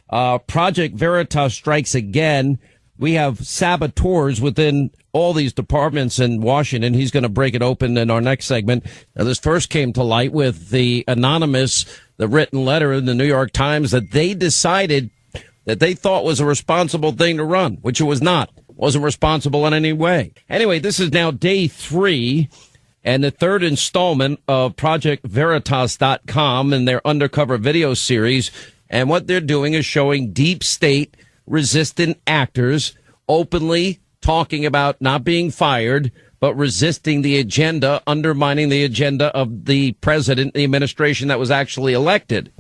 Project Veritas strikes again. We have saboteurs within all these departments in Washington. He's going to break it open in our next segment. Now, this first came to light with the written letter in the New York Times that they decided that they thought was a responsible thing to run, which it was not. Wasn't responsible in any way. Anyway, this is now day 3 and the third installment of ProjectVeritas.com and their undercover video series. And what they're doing is showing deep state resistant actors openly talking about not being fired, but resisting the agenda, undermining the agenda of the president, the administration that was actually elected.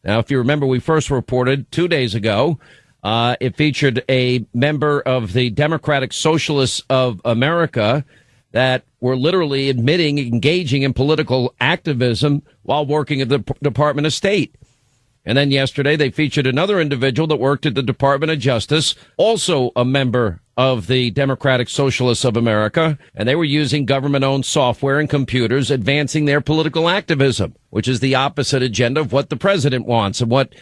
Now, if you remember, we first reported 2 days ago, it featured a member of the Democratic Socialists of America that were literally engaging in political activism while working at the Department of State. And then yesterday, they featured another individual that worked at the Department of Justice, also a member of the Democratic Socialists of America, and they were using government-owned software and computers advancing their political activism, which is the opposite agenda of what the president wants and what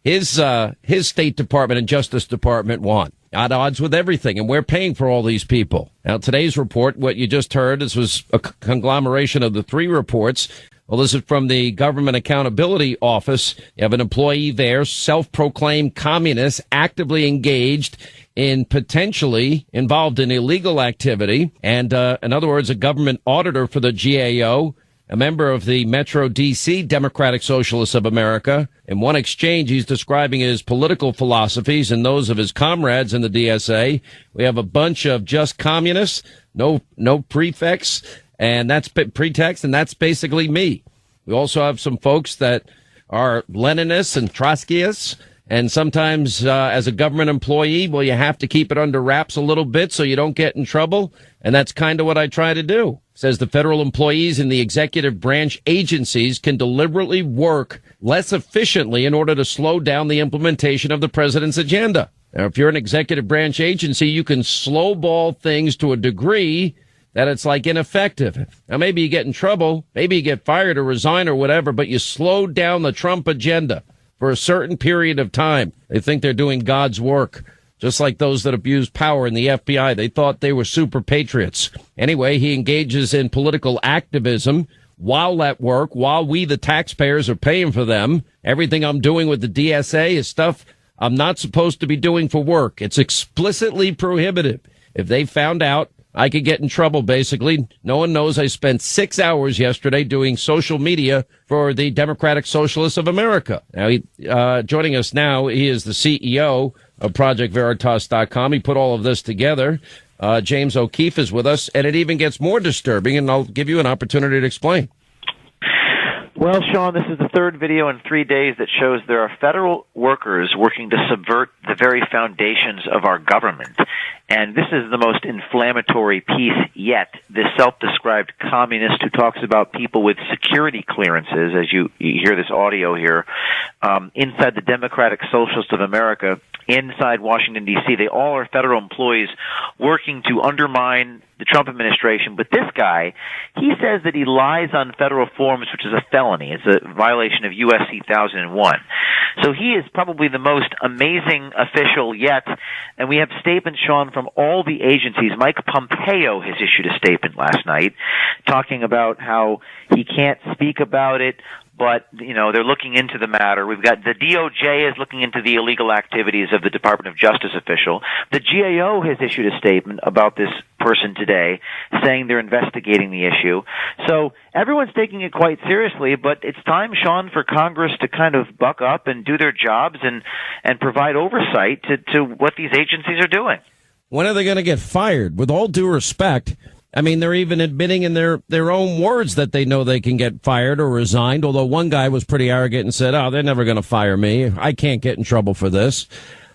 his State Department and Justice Department want. At odds with everything, and we're paying for all these people. Now, today's report, what you just heard, this was a conglomeration of the 3 reports. Well, this is from the Government Accountability Office. You have an employee there, self-proclaimed communist, actively engaged in potentially involved in illegal activity. And in other words, a government auditor for the GAO, a member of the Metro D.C. Democratic Socialists of America. In one exchange, he's describing his political philosophies and those of his comrades in the DSA. We have a bunch of just communists, no prefix. And that's pretext, and that's basically me. We also have some folks that are Leninists and Trotskyists, and sometimes as a government employee, well, you have to keep it under wraps a little bit so you don't get in trouble, and that's kind of what I try to do. It says the federal employees in the executive branch agencies can deliberately work less efficiently in order to slow down the implementation of the president's agenda. Now, if you're an executive branch agency, you can slowball things to a degree that it's like ineffective. Now, maybe you get in trouble, maybe you get fired or resign or whatever, but you slow down the Trump agenda for a certain period of time. They think they're doing God's work, just like those that abused power in the FBI. They thought they were super patriots. Anyway, he engages in political activism while at work, while we, the taxpayers, are paying for them. Everything I'm doing with the DSA is stuff I'm not supposed to be doing for work. It's explicitly prohibited. If they found out, I could get in trouble, basically. No one knows I spent 6 hours yesterday doing social media for the Democratic Socialists of America. Now, joining us now, he is the CEO of ProjectVeritas.com. He put all of this together. James O'Keefe is with us, and it even gets more disturbing, and I'll give you an opportunity to explain. Well, Sean, this is the third video in 3 days that shows there are federal workers working to subvert the very foundations of our government. And this is the most inflammatory piece yet. This self-described communist who talks about people with security clearances, as you hear this audio here, inside the Democratic Socialists of America, inside Washington, D.C. They all are federal employees working to undermine the Trump administration. But this guy, he says that he lies on federal forms, which is a felony. It's a violation of U.S.C. 1001. So he is probably the most amazing official yet. And we have statements, Sean, from all the agencies. Mike Pompeo has issued a statement last night talking about how he can't speak about it, but, you know, they're looking into the matter. We've got the DOJ is looking into the illegal activities of the Department of Justice official. The GAO has issued a statement about this person today, saying they're investigating the issue. So everyone's taking it quite seriously, but it's time, Sean, for Congress to kind of buck up and do their jobs and provide oversight to what these agencies are doing. When are they going to get fired? With all due respect, I mean, they're even admitting in their own words that they know they can get fired or resigned, although one guy was pretty arrogant and said, they're never going to fire me. I can't get in trouble for this.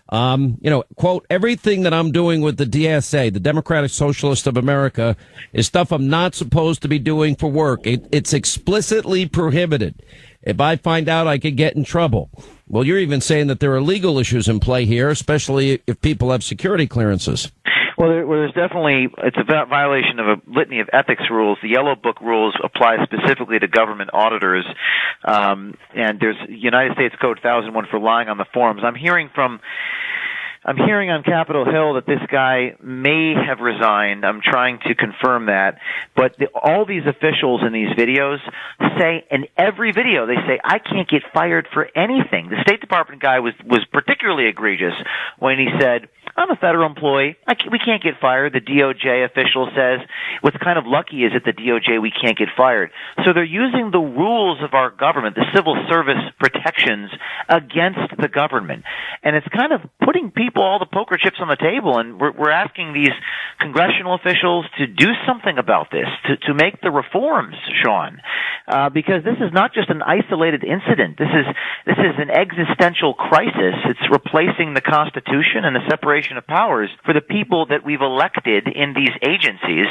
Quote, everything that I'm doing with the DSA, the Democratic Socialist of America, is stuff I'm not supposed to be doing for work. It's explicitly prohibited. If I find out, I could get in trouble. Well, you're even saying that there are legal issues in play here, especially if people have security clearances. Well, there's definitely, it's a violation of a litany of ethics rules. The Yellow Book rules apply specifically to government auditors, and there's United States Code 1001 for lying on the forms. I'm hearing on Capitol Hill that this guy may have resigned. I'm trying to confirm that. But all these officials in these videos say, in every video, they say, I can't get fired for anything. The State Department guy was particularly egregious when he said, I'm a federal employee. We can't get fired. The DOJ official says, what's kind of lucky is at the DOJ we can't get fired. So they're using the rules of our government, the civil service protections, against the government. And it's kind of putting people all the poker chips on the table, and we're asking these congressional officials to do something about this, to make the reforms, Sean, because this is not just an isolated incident. This is an existential crisis. It's replacing the Constitution and the separation of powers for the people that we've elected in these agencies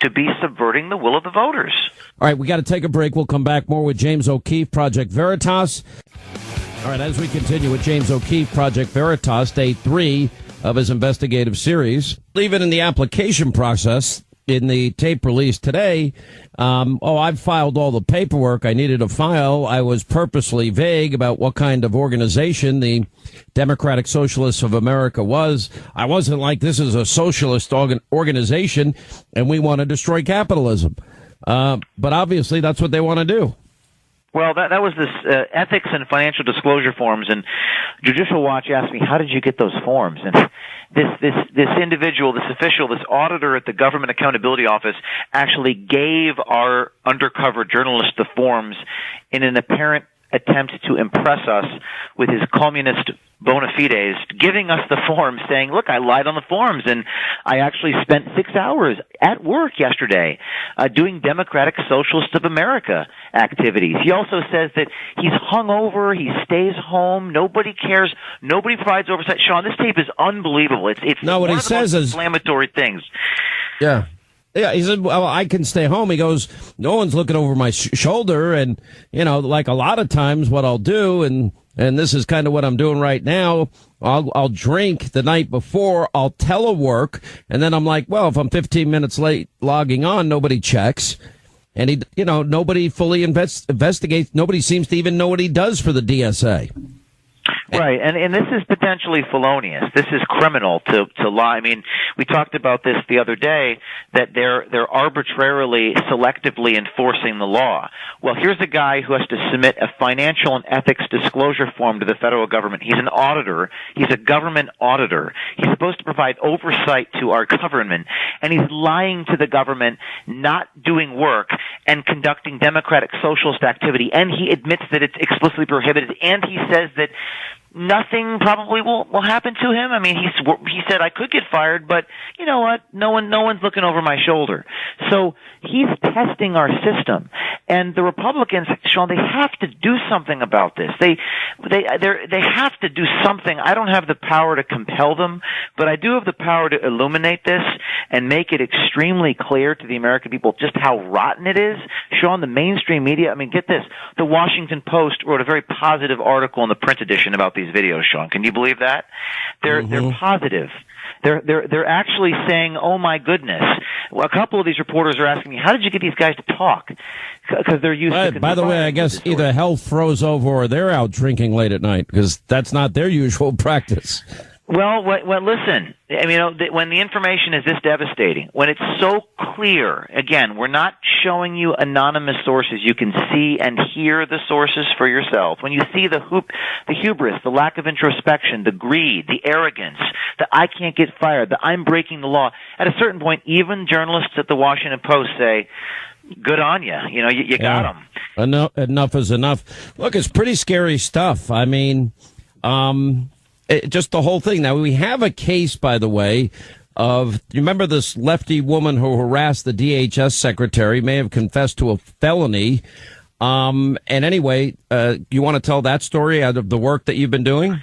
to be subverting the will of the voters. All right, we got to take a break. We'll come back more with James O'Keefe, Project Veritas. All right, as we continue with James O'Keefe, Project Veritas, day 3 of his investigative series. Even in the application process, in the tape release today, I've filed all the paperwork I needed to file. I was purposely vague about what kind of organization the Democratic Socialists of America was. I wasn't like, this is a socialist organization and we want to destroy capitalism. But obviously that's what they want to do. Well, that was this ethics and financial disclosure forms, and Judicial Watch asked me, how did you get those forms? And this individual, this official, this auditor at the Government Accountability Office actually gave our undercover journalist the forms in an apparent attempt to impress us with his communist bona fides, giving us the forms saying, look, I lied on the forms, and I actually spent 6 hours at work yesterday doing Democratic Socialists of America activities. He also says that he's hungover, he stays home, nobody cares, nobody provides oversight. Sean, this tape is unbelievable. It's no, what one he of the says most is inflammatory things. Yeah. Yeah, he said, well, I can stay home. He goes, no one's looking over my shoulder. And, you know, like a lot of times what I'll do, and this is kind of what I'm doing right now, I'll drink the night before, I'll telework, and then I'm like, well, if I'm 15 minutes late logging on, nobody checks. And nobody fully investigates. Nobody seems to even know what he does for the DSA. Right, and this is potentially felonious. This is criminal to lie. I mean, we talked about this the other day, that they're arbitrarily, selectively enforcing the law. Well, here's a guy who has to submit a financial and ethics disclosure form to the federal government. He's an auditor. He's a government auditor. He's supposed to provide oversight to our government, and he's lying to the government, not doing work, and conducting democratic socialist activity. And he admits that it's explicitly prohibited, and he says that nothing probably will happen to him. I mean, he said I could get fired, but you know what? No one's looking over my shoulder. So he's testing our system, and the Republicans, Sean, they have to do something about this. They have to do something. I don't have the power to compel them, but I do have the power to illuminate this and make it extremely clear to the American people just how rotten it is. Sean, the mainstream media. I mean, get this: the Washington Post wrote a very positive article in the print edition about these videos, Sean. Can you believe that? They're positive. They're actually saying, "Oh my goodness." Well, a couple of these reporters are asking me, "How did you get these guys to talk?" Because they're used to. By the way, I guess either hell froze over or they're out drinking late at night because that's not their usual practice. Well, listen. I mean, when the information is this devastating, when it's so clear, again, we're not showing you anonymous sources. You can see and hear the sources for yourself. When you see the hubris, the lack of introspection, the greed, the arrogance, the I can't get fired, the I'm breaking the law, at a certain point, even journalists at the Washington Post say, good on you. You know, you got them. Enough is enough. Look, it's pretty scary stuff. I mean, just the whole thing. Now, we have a case, by the way, you remember this lefty woman who harassed the DHS secretary, may have confessed to a felony. And anyway, you want to tell that story out of the work that you've been doing?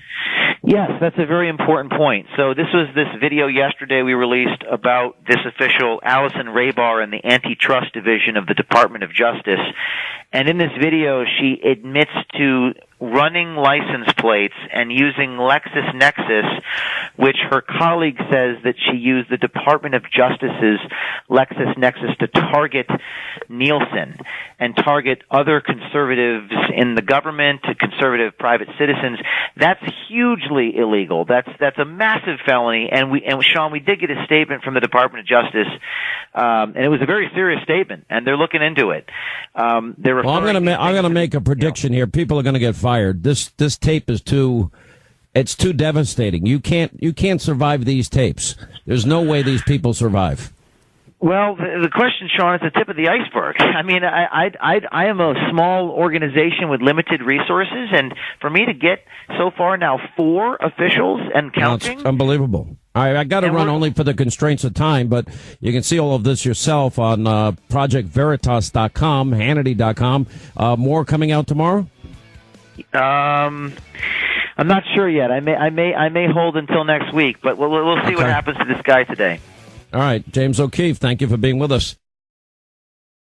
Yes, that's a very important point. So this was this video yesterday we released about this official, Allison Raybar, in the Antitrust Division of the Department of Justice. And in this video, she admits to running license plates and using LexisNexis, which her colleague says that she used the Department of Justice's LexisNexis to target Nielsen and target other conservatives in the government, conservative private citizens. That's hugely illegal. That's a massive felony. And Sean, we did get a statement from the Department of Justice, and it was a very serious statement, and they're looking into it. I'm going to make a prediction here. People are going to get fired. This tape is too devastating. You can't survive these tapes. There's no way these people survive. Well, the question, Sean, is the tip of the iceberg. I mean, I am a small organization with limited resources, and for me to get so far now 4 officials and counting, it's unbelievable. All right, I got to run only for the constraints of time, but you can see all of this yourself on ProjectVeritas.com, Hannity.com. More coming out tomorrow. I'm not sure yet. I may hold until next week, but we'll see what happens to this guy today. All right, James O'Keefe, thank you for being with us.